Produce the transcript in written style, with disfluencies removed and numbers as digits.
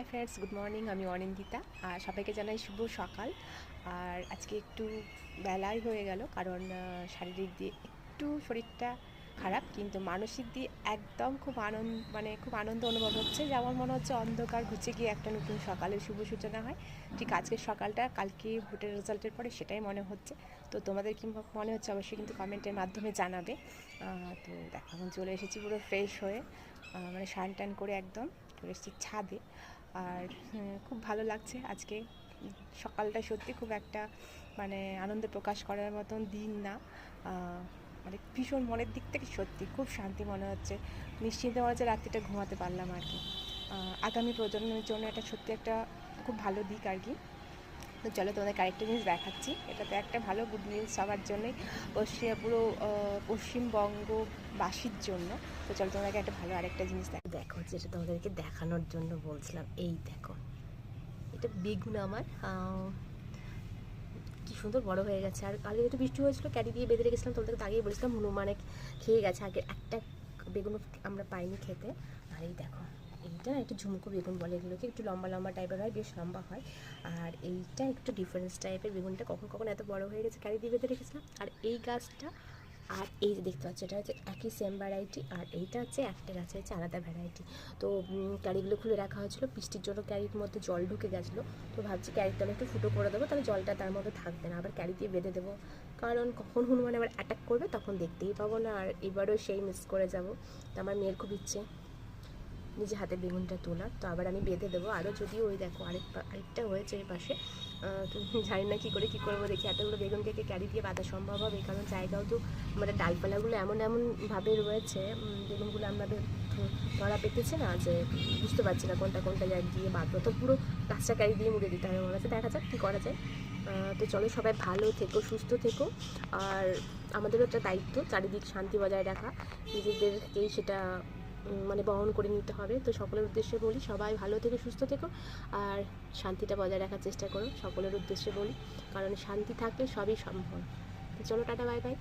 Hi friends, good morning. আমি অনিন্দিতা। আর সবাইকে জানাই শুভ সকাল। আর আজকে একটু বেলাই হয়ে গেল, কারণ শারীরিক দিয়ে একটু শরীরটা খারাপ, কিন্তু মানসিক দিয়ে একদম খুব আনন্দ অনুভব হচ্ছে। যেমন মনে হচ্ছে অন্ধকার ঘুচে গিয়ে একটা নতুন সকালের শুভ সূচনা হয়। ঠিক আজকের সকালটা কালকে ভোটের রেজাল্টের পরে সেটাই মনে হচ্ছে। তো তোমাদের কী মনে হচ্ছে অবশ্যই কিন্তু কমেন্টের মাধ্যমে জানাবে। তো দেখো, এখন চলে এসেছি পুরো ফ্রেশ হয়ে, মানে স্নান টান করে একদম চলে এসেছি ছাদে। আর খুব ভালো লাগছে আজকে সকালটা। সত্যি খুব একটা মানে আনন্দ প্রকাশ করার মতন দিন না, মানে ভীষণ মনের দিক থেকে সত্যি খুব শান্তি মনে হচ্ছে। নিশ্চিন্তে মনে হচ্ছে রাত্রিটা ঘুমাতে পারলাম আর কি। আগামী প্রজন্মের জন্য এটা সত্যি একটা খুব ভালো দিক আর কি। তো চলো তোমাদের আরেকটা জিনিস দেখাচ্ছি। এটা তো একটা ভালো গুড নিউজ সবার জন্যই, পুরো পশ্চিমবঙ্গবাসীর জন্য। তো চলো তোমাদেরকে একটা ভালো আরেকটা জিনিস দেখো, যেটা তোমাদেরকে দেখানোর জন্য বলছিলাম। এই দেখো, এটা বেগুন আমার কি সুন্দর বড় হয়ে গেছে। আর আগে একটু বৃষ্টি হয়েছিল, ক্যারি দিয়ে বেঁধে রেখেছিলাম, তোমাদেরকে তো আগেই বলেছিলাম হনুমানে খেয়ে গেছে। আগে একটা বেগুনও আমরা পাইনি খেতে। আর এই দেখো, এইটা না একটু ঝুমকো বেগুন বলে এগুলোকে, একটু লম্বা লম্বা টাইপের হয়, বেশ লম্বা হয়। আর এইটা একটু ডিফারেন্স টাইপের বেগুনটা, কখন কখন এত বড় হয়ে গেছে, ক্যারি দিয়ে বেঁধে রেখেছিলাম। আর এই গাছটা, আর এই যে দেখতে পাচ্ছ, এটা হচ্ছে একই সেম ভ্যারাইটি। আর এইটা হচ্ছে একটা গাছে হচ্ছে আলাদা ভ্যারাইটি। তো ক্যারিগুলো খুলে রাখা হয়েছিল, বৃষ্টির জন্য ক্যারির মধ্যে জল ঢুকে গেছিলো। তো ভাবছি ক্যারিটা আমি একটু ফুটো করে দেবো, তাহলে জলটা তার মধ্যে থাকবে না। আবার ক্যারি দিয়ে বেঁধে দেবো, কারণ কখন হনুমান আবার অ্যাটাক করবে তখন দেখতেই পাবো না। আর এবারও সেই মিস করে যাবো। তো আমার মেয়ের খুব ইচ্ছে নিজে হাতে বেগুনটা তোলার। তো আবার আমি বেঁধে দেবো। আরও যদিও ওই দেখো আরেকটা হয়েছে এই পাশে। তো জানি না কী করবো, দেখি এতগুলো বেগুন থেকে ক্যারি দিয়ে বাঁধা সম্ভব হবে, কারণ জায়গাও তো মানে ডালপালাগুলো এমনভাবে রয়েছে, বেগুনগুলো আমাদের ধরা পেতেছে না, যে বুঝতে পারছি না কোনটা জায়গায় গিয়ে বাঁধবো। তো পুরো গাছটা ক্যারি দিয়ে মুড়ে দিতে হবে মনে হচ্ছে। দেখা যাক কী করা যায়। তো চলো, সবাই ভালো থেকো, সুস্থ থেকো। আর আমাদেরও একটা দায়িত্ব চারিদিক শান্তি বজায় রাখা, নিজেদেরকেই সেটা মানে বহন করে নিতে হবে। তো সকলের উদ্দেশ্যে বলি, সবাই ভালো থেকো, সুস্থ থেকো, আর শান্তিটা বজায় রাখার চেষ্টা করো, সকলের উদ্দেশ্যে বলি, কারণ শান্তি থাকলে সবই সম্ভব। তো চলো, টাটা, বাই বাই।